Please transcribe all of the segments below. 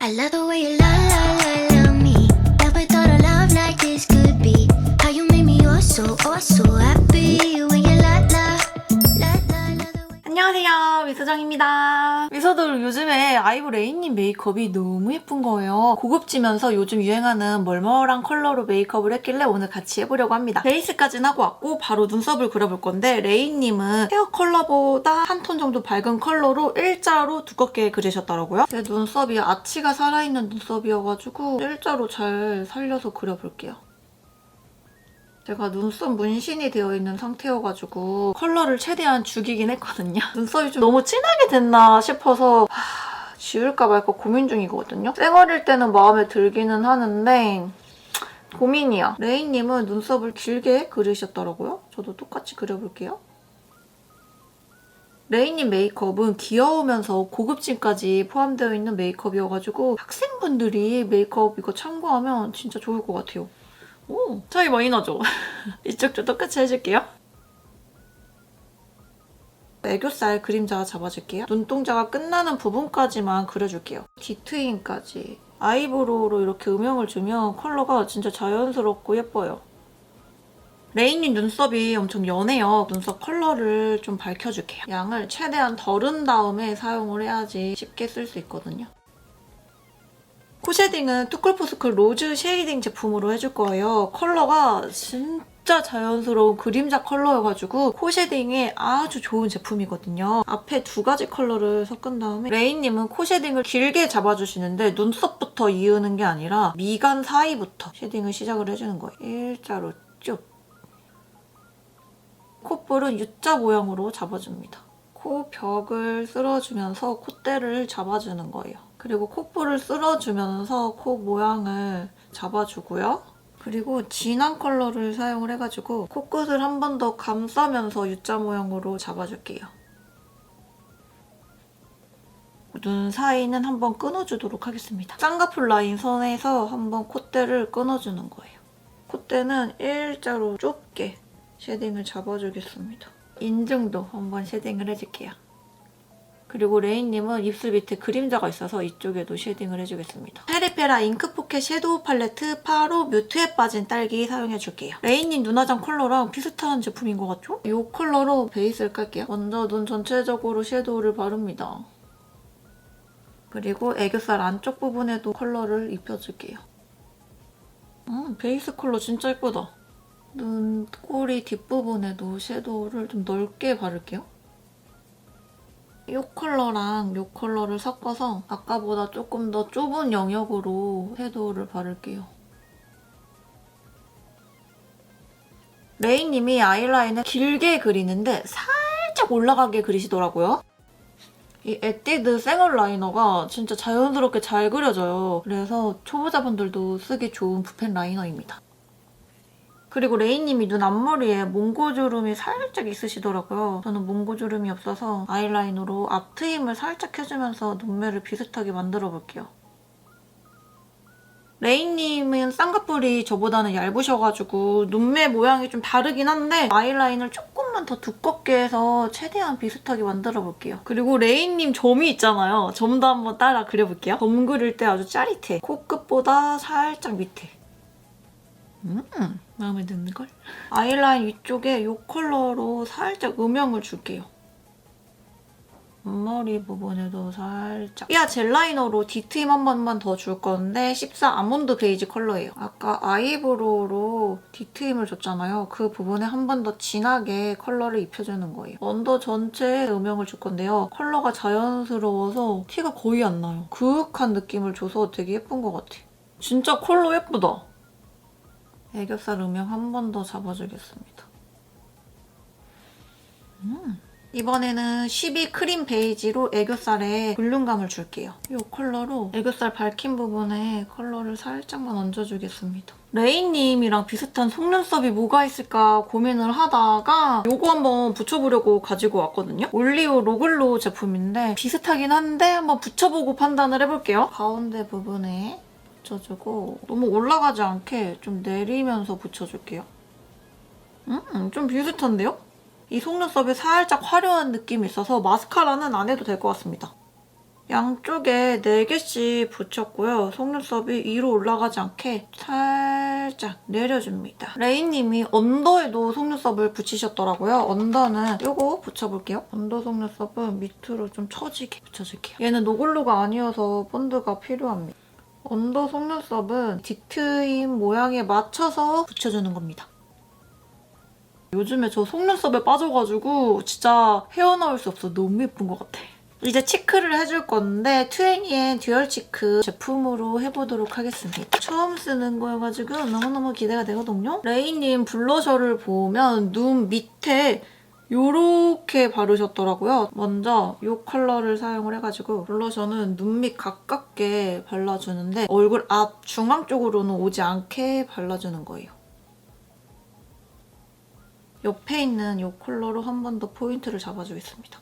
I love the way you love me. Never thought a love like this could be. How you make me oh so happy when you la the way. 안녕하세요, 미소정입니다. 미소들 요즘에 아이브 레이님 메이크업이 너무 예쁜 거예요. 고급지면서 요즘 유행하는 멀멀한 컬러로 메이크업을 했길래 오늘 같이 해보려고 합니다. 베이스까지는 하고 왔고 바로 눈썹을 그려볼 건데 레이님은 헤어 컬러보다 한 톤 정도 밝은 컬러로 일자로 두껍게 그리셨더라고요. 제 눈썹이 아치가 살아있는 눈썹이어가지고 일자로 잘 살려서 그려볼게요. 제가 눈썹 문신이 되어 있는 상태여가지고 컬러를 최대한 죽이긴 했거든요. 눈썹이 좀 너무 진하게 됐나 싶어서 지울까 말까 고민 중이거든요. 쌩얼일 때는 마음에 들기는 하는데 고민이야. 레이님은 눈썹을 길게 그리셨더라고요. 저도 똑같이 그려볼게요. 레이님 메이크업은 귀여우면서 고급짐까지 포함되어 있는 메이크업이어가지고 학생분들이 메이크업 이거 참고하면 진짜 좋을 것 같아요. 오, 차이 많이 나죠? 이쪽도 똑같이 해줄게요. 애교살 그림자 잡아줄게요. 눈동자가 끝나는 부분까지만 그려줄게요. 뒤트임까지. 아이브로우로 이렇게 음영을 주면 컬러가 진짜 자연스럽고 예뻐요. 레이님 눈썹이 엄청 연해요. 눈썹 컬러를 좀 밝혀줄게요. 양을 최대한 덜은 다음에 사용을 해야지 쉽게 쓸 수 있거든요. 코 쉐딩은 투쿨포스쿨 로즈 쉐이딩 제품으로 해줄 거예요. 컬러가 진짜 자연스러운 그림자 컬러여가지고 코 쉐딩에 아주 좋은 제품이거든요. 앞에 두 가지 컬러를 섞은 다음에 레이님은 코 쉐딩을 길게 잡아주시는데 눈썹부터 이으는 게 아니라 미간 사이부터 쉐딩을 시작을 해주는 거예요. 일자로 쭉. 콧볼은 U자 모양으로 잡아줍니다. 코 벽을 쓸어주면서 콧대를 잡아주는 거예요. 그리고 콧볼을 쓸어주면서 코 모양을 잡아주고요. 그리고 진한 컬러를 사용을 해가지고 코끝을 한 번 더 감싸면서 U자 모양으로 잡아줄게요. 눈 사이는 한번 끊어주도록 하겠습니다. 쌍꺼풀 라인 선에서 한번 콧대를 끊어주는 거예요. 콧대는 일자로 좁게 쉐딩을 잡아주겠습니다. 인중도 한번 쉐딩을 해줄게요. 그리고 레이님은 입술 밑에 그림자가 있어서 이쪽에도 쉐딩을 해주겠습니다. 페리페라 잉크 포켓 섀도우 팔레트 파로 뮤트에 빠진 딸기 사용해줄게요. 레이님 눈화장 컬러랑 비슷한 제품인 것 같죠? 이 컬러로 베이스를 깔게요. 먼저 눈 전체적으로 섀도우를 바릅니다. 그리고 애교살 안쪽 부분에도 컬러를 입혀줄게요. 베이스 컬러 진짜 예쁘다. 눈 꼬리 뒷부분에도 섀도우를 좀 넓게 바를게요. 이 컬러랑 이 컬러를 섞어서 아까보다 조금 더 좁은 영역으로 섀도우를 바를게요. 레이님이 아이라인을 길게 그리는데 살짝 올라가게 그리시더라고요. 이 에뛰드 쌩얼 라이너가 진짜 자연스럽게 잘 그려져요. 그래서 초보자분들도 쓰기 좋은 붓펜 라이너입니다. 그리고 레이님이 눈 앞머리에 몽고주름이 살짝 있으시더라고요. 저는 몽고주름이 없어서 아이라이너로 앞 트임을 살짝 해주면서 눈매를 비슷하게 만들어볼게요. 레이님은 쌍꺼풀이 저보다는 얇으셔가지고 눈매 모양이 좀 다르긴 한데 아이라인을 조금만 더 두껍게 해서 최대한 비슷하게 만들어볼게요. 그리고 레이님 점이 있잖아요. 점도 한번 따라 그려볼게요. 점 그릴 때 아주 짜릿해. 코끝보다 살짝 밑에. 마음에 드는걸? 아이라인 위쪽에 이 컬러로 살짝 음영을 줄게요. 앞머리 부분에도 살짝. 삐아 젤라이너로 뒤트임 한 번만 더 줄 건데 14 아몬드 베이지 컬러예요. 아까 아이브로우로 뒤트임을 줬잖아요. 그 부분에 한 번 더 진하게 컬러를 입혀주는 거예요. 언더 전체에 음영을 줄 건데요. 컬러가 자연스러워서 티가 거의 안 나요. 그윽한 느낌을 줘서 되게 예쁜 것 같아. 진짜 컬러 예쁘다. 애교살 음영 한 번 더 잡아주겠습니다. 이번에는 12 크림 베이지로 애교살에 볼륨감을 줄게요. 이 컬러로 애교살 밝힌 부분에 컬러를 살짝만 얹어주겠습니다. 레이님이랑 비슷한 속눈썹이 뭐가 있을까 고민을 하다가 이거 한번 붙여보려고 가지고 왔거든요. 올리오 로글로 제품인데 비슷하긴 한데 한번 붙여보고 판단을 해볼게요. 가운데 부분에 붙여주고 너무 올라가지 않게 좀 내리면서 붙여줄게요. 좀 비슷한데요? 이 속눈썹이 살짝 화려한 느낌이 있어서 마스카라는 안 해도 될 것 같습니다. 양쪽에 4개씩 붙였고요. 속눈썹이 위로 올라가지 않게 살짝 내려줍니다. 레이님이 언더에도 속눈썹을 붙이셨더라고요. 언더는 이거 붙여볼게요. 언더 속눈썹은 밑으로 좀 처지게 붙여줄게요. 얘는 노골로가 아니어서 본드가 필요합니다. 언더 속눈썹은 뒷트임 모양에 맞춰서 붙여주는 겁니다. 요즘에 저 속눈썹에 빠져가지고 진짜 헤어나올 수 없어. 너무 예쁜 것 같아. 이제 치크를 해줄 건데 트웬티엔 듀얼 치크 제품으로 해보도록 하겠습니다. 처음 쓰는 거여가지고 너무너무 기대가 되거든요. 레이님 블러셔를 보면 눈 밑에 요렇게 바르셨더라고요. 먼저 이 컬러를 사용을 해가지고 블러셔는 눈 밑 가깝게 발라주는데 얼굴 앞 중앙 쪽으로는 오지 않게 발라주는 거예요. 옆에 있는 이 컬러로 한 번 더 포인트를 잡아주겠습니다.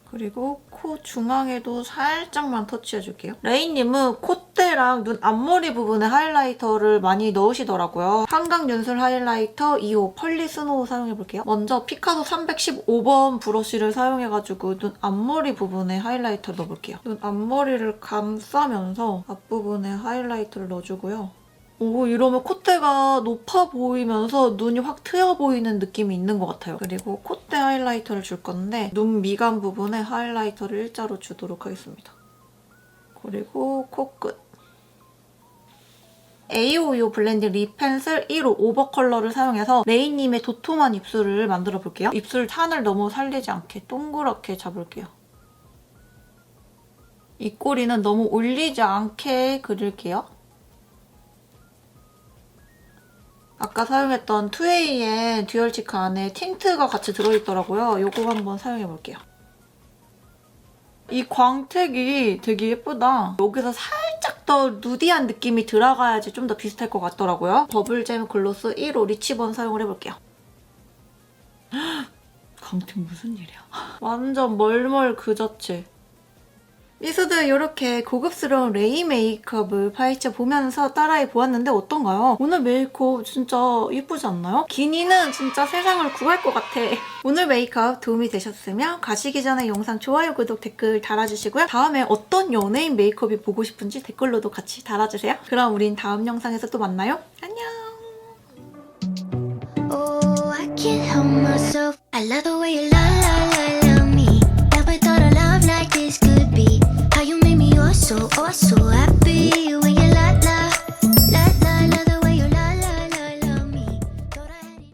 그리고 코 중앙에도 살짝만 터치해줄게요. 레이님은 콧대랑 눈 앞머리 부분에 하이라이터를 많이 넣으시더라고요. 한강윤술 하이라이터 2호 펄리 스노우 사용해볼게요. 먼저 피카소 315번 브러쉬를 사용해가지고 눈 앞머리 부분에 하이라이터 넣어볼게요. 눈 앞머리를 감싸면서 앞부분에 하이라이터를 넣어주고요. 오, 이러면 콧대가 높아 보이면서 눈이 확 트여 보이는 느낌이 있는 것 같아요. 그리고 콧대 하이라이터를 줄 건데 눈 미간 부분에 하이라이터를 일자로 주도록 하겠습니다. 그리고 코끝. AOU 블렌딩 립 펜슬 1호 오버 컬러를 사용해서 레이님의 도톰한 입술을 만들어 볼게요. 입술 탄을 너무 살리지 않게 동그랗게 잡을게요. 입꼬리는 너무 올리지 않게 그릴게요. 아까 사용했던 2AN 듀얼 치크 안에 틴트가 같이 들어있더라고요. 이거 한번 사용해볼게요. 이 광택이 되게 예쁘다. 여기서 살짝 더 누디한 느낌이 들어가야지 좀 더 비슷할 것 같더라고요. 버블잼 글로스 1호 리치번 사용을 해볼게요. 광택 무슨 일이야. 완전 멀멀 그 자체. 미소들 이렇게 고급스러운 레이 메이크업을 파헤쳐 보면서 따라해 보았는데 어떤가요? 오늘 메이크업 진짜 예쁘지 않나요? 기니는 진짜 세상을 구할 것 같아. 오늘 메이크업 도움이 되셨으면 가시기 전에 영상 좋아요, 구독, 댓글 달아주시고요. 다음에 어떤 연예인 메이크업이 보고 싶은지 댓글로도 같이 달아주세요. 그럼 우린 다음 영상에서 또 만나요. 안녕! Oh, I can't help myself. I love the way you lie.